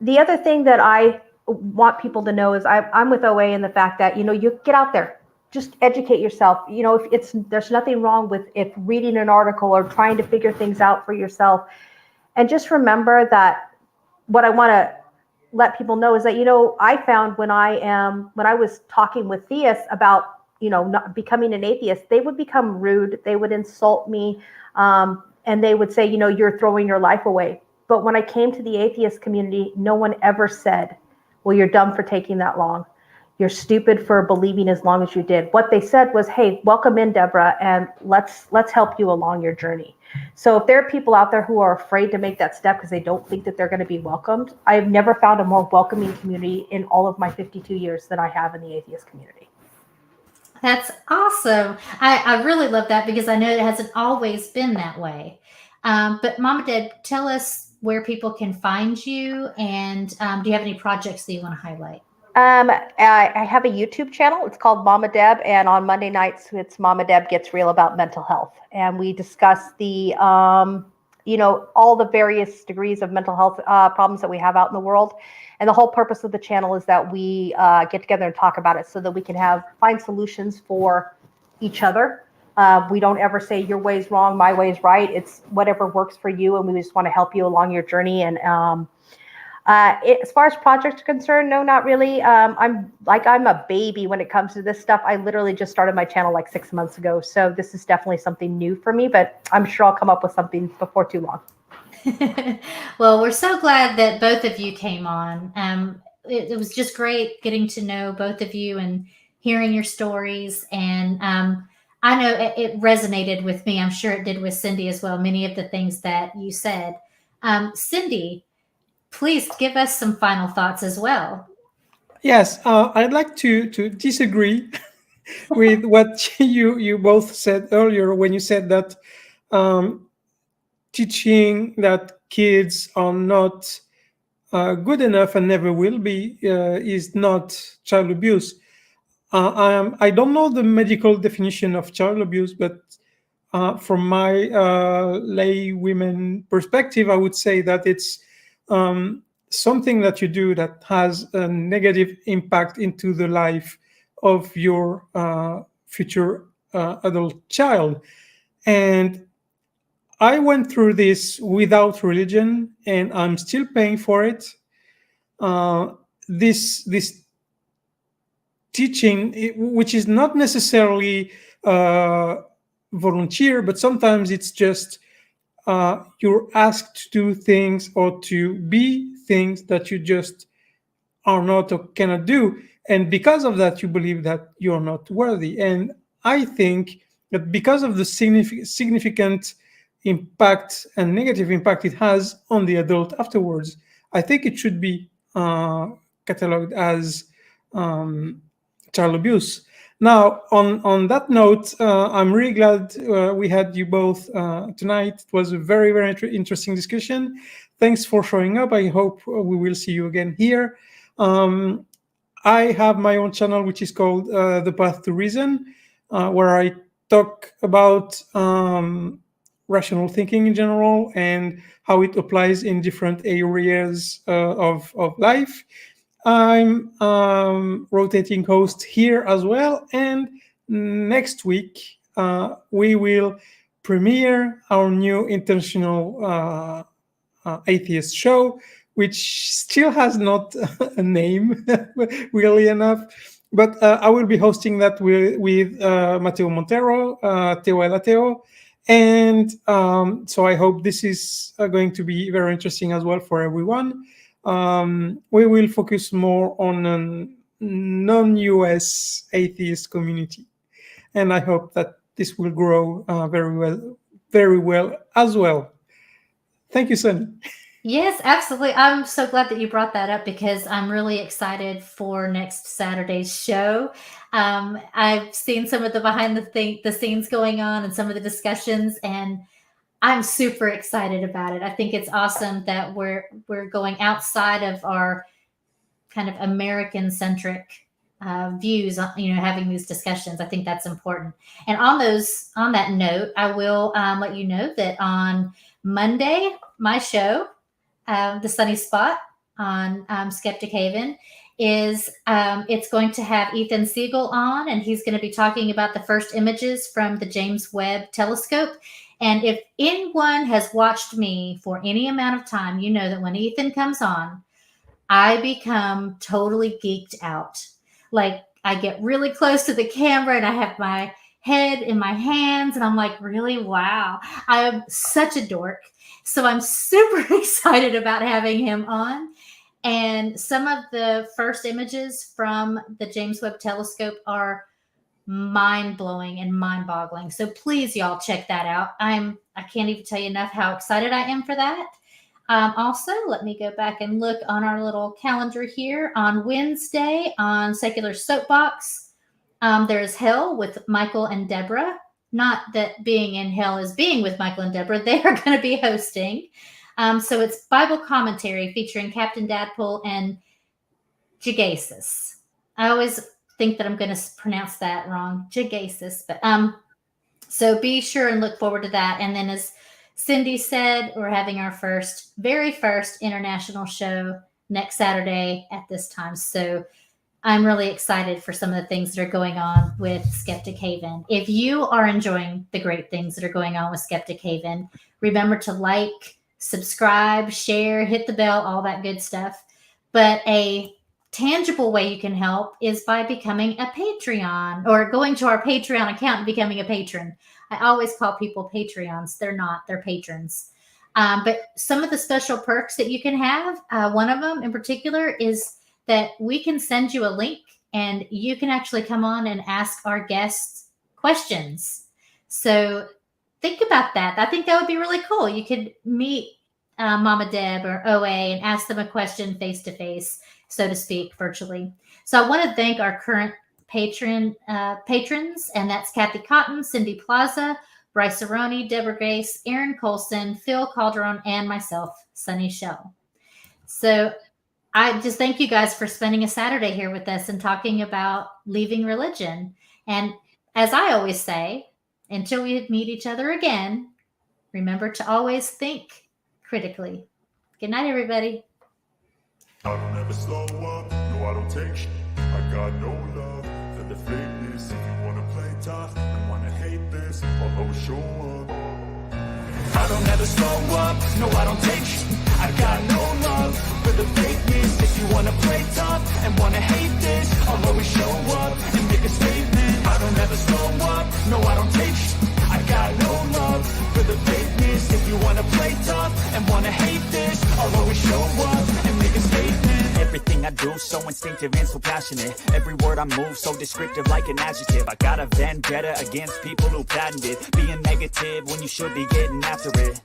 the other thing that I want people to know is I'm with OA in the fact that, you get out there, just educate yourself. If there's nothing wrong with if reading an article or trying to figure things out for yourself. And just remember that what I want to let people know is that, I found when I was talking with theists about, not becoming an atheist, they would become rude. They would insult me. And they would say, you're throwing your life away. But when I came to the atheist community, no one ever said, well, you're dumb for taking that long. You're stupid for believing as long as you did. What they said was, hey, welcome in, Deborah, and let's help you along your journey. So if there are people out there who are afraid to make that step because they don't think that they're going to be welcomed, I've never found a more welcoming community in all of my 52 years than I have in the atheist community. That's awesome. I really love that, because I know it hasn't always been that way. But Momma Deb, tell us where people can find you, and do you have any projects that you want to highlight? I have a YouTube channel. It's called Momma Deb, and on Monday nights, it's Momma Deb Gets Real About Mental Health, and we discuss the, all the various degrees of mental health problems that we have out in the world. And the whole purpose of the channel is that we get together and talk about it so that we can find solutions for each other. We don't ever say your way is wrong, my way is right. It's whatever works for you, and we just want to help you along your journey. And as far as projects are concerned, no, not really. I'm a baby when it comes to this stuff. I literally just started my channel like 6 months ago. So this is definitely something new for me, but I'm sure I'll come up with something before too long. Well, we're so glad that both of you came on. It was just great getting to know both of you and hearing your stories. And I know it resonated with me. I'm sure it did with Cindy as well, many of the things that you said. Cindy, please give us some final thoughts as well. Yes, I'd like to disagree with what you both said earlier when you said that teaching that kids are not good enough and never will be is not child abuse. I don't know the medical definition of child abuse, but from my lay women perspective, I would say that it's something that you do that has a negative impact into the life of your future adult child. And I went through this without religion, and I'm still paying for it. This teaching, which is not necessarily volunteer, but sometimes it's just you're asked to do things or to be things that you just are not or cannot do. And because of that, you believe that you're not worthy. And I think that because of the significant impact and negative impact it has on the adult afterwards, I think it should be cataloged as child abuse. Now, on that note, I'm really glad we had you both tonight. It was a very, very interesting discussion. Thanks for showing up. I hope we will see you again here. I have my own channel, which is called The Path to Reason, where I talk about rational thinking in general and how it applies in different areas of life. I'm rotating host here as well, and next week we will premiere our new intentional atheist show, which still has not a name, really enough. But I will be hosting that with Mateo Montero, Teo El Ateo. And so I hope this is going to be very interesting as well for everyone. We will focus more on a non-US atheist community. And I hope that this will grow very well as well. Thank you, Sonny. Yes, absolutely. I'm so glad that you brought that up because I'm really excited for next Saturday's show. I've seen some of the behind the scenes going on and some of the discussions, and I'm super excited about it. I think it's awesome that we're going outside of our kind of American centric views on, having these discussions. I think that's important. And on that note, I will let you know that on Monday, my show, The Sunny Spot on Skeptic Haven, is it's going to have Ethan Siegel on, and he's going to be talking about the first images from the James Webb Telescope. And if anyone has watched me for any amount of time, you know that when Ethan comes on, I become totally geeked out. Like, I get really close to the camera and I have my head in my hands and I'm like, really? Wow. I am such a dork. So I'm super excited about having him on. And some of the first images from the James Webb Telescope are mind-blowing and mind-boggling. So please, y'all, check that out. I can't even tell you enough how excited I am for that. Also, let me go back and look on our little calendar here. On Wednesday, on Secular Soapbox, there's Hell with Michael and Deborah. Not that being in hell is being with Michael and Deborah. They are going to be hosting. So it's Bible commentary featuring Captain Dadpool and Jigasis. I always think that I'm going to pronounce that wrong, Jigasis. But so be sure and look forward to that. And then, as Cindy said, we're having our very first international show next Saturday at this time. So I'm really excited for some of the things that are going on with Skeptic Haven. If you are enjoying the great things that are going on with Skeptic Haven, remember to like, subscribe, share, hit the bell, all that good stuff. But a tangible way you can help is by becoming a Patreon or going to our Patreon account and becoming a patron. I always call people Patreons. They're not. They're patrons. But some of the special perks that you can have, one of them in particular is that we can send you a link and you can actually come on and ask our guests questions. So think about that. I think that would be really cool. You could meet Momma Deb or OA and ask them a question face-to-face, so to speak, virtually. So I want to thank our current patrons, and that's Kathy Cotton, Cindy Plaza, Bryce Aroni, Deborah Grace, Aaron Coalson, Phil Calderone, and myself, Sunny Shell. So I just thank you guys for spending a Saturday here with us and talking about leaving religion. And as I always say, until we meet each other again, remember to always think critically. Good night, everybody. I don't ever slow up, no I don't take shit. I got no love for the fakeness. If you wanna play tough and wanna hate this, I'll always show up. I don't ever slow up, no I don't take shit. I got no love for the fakeness. If you wanna play tough and wanna hate this, I'll always show up and make a statement. I don't ever slow up, no I don't take shit. I got no love for the fakeness. If you wanna play tough and wanna hate this, I'll always show up and make a statement. Everything I do so instinctive and so passionate. Every word I move so descriptive like an adjective. I got a vendetta against people who patented being negative when you should be getting after it.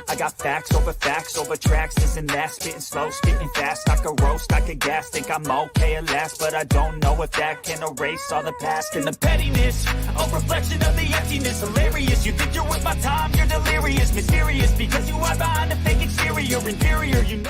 I got facts over tracks, this and that, spitting slow, spitting fast, I could roast, I could gas, think I'm okay at last, but I don't know if that can erase all the past and the pettiness, a reflection of the emptiness, hilarious, you think you're worth my time, you're delirious, mysterious, because you are behind a fake exterior, inferior, you know.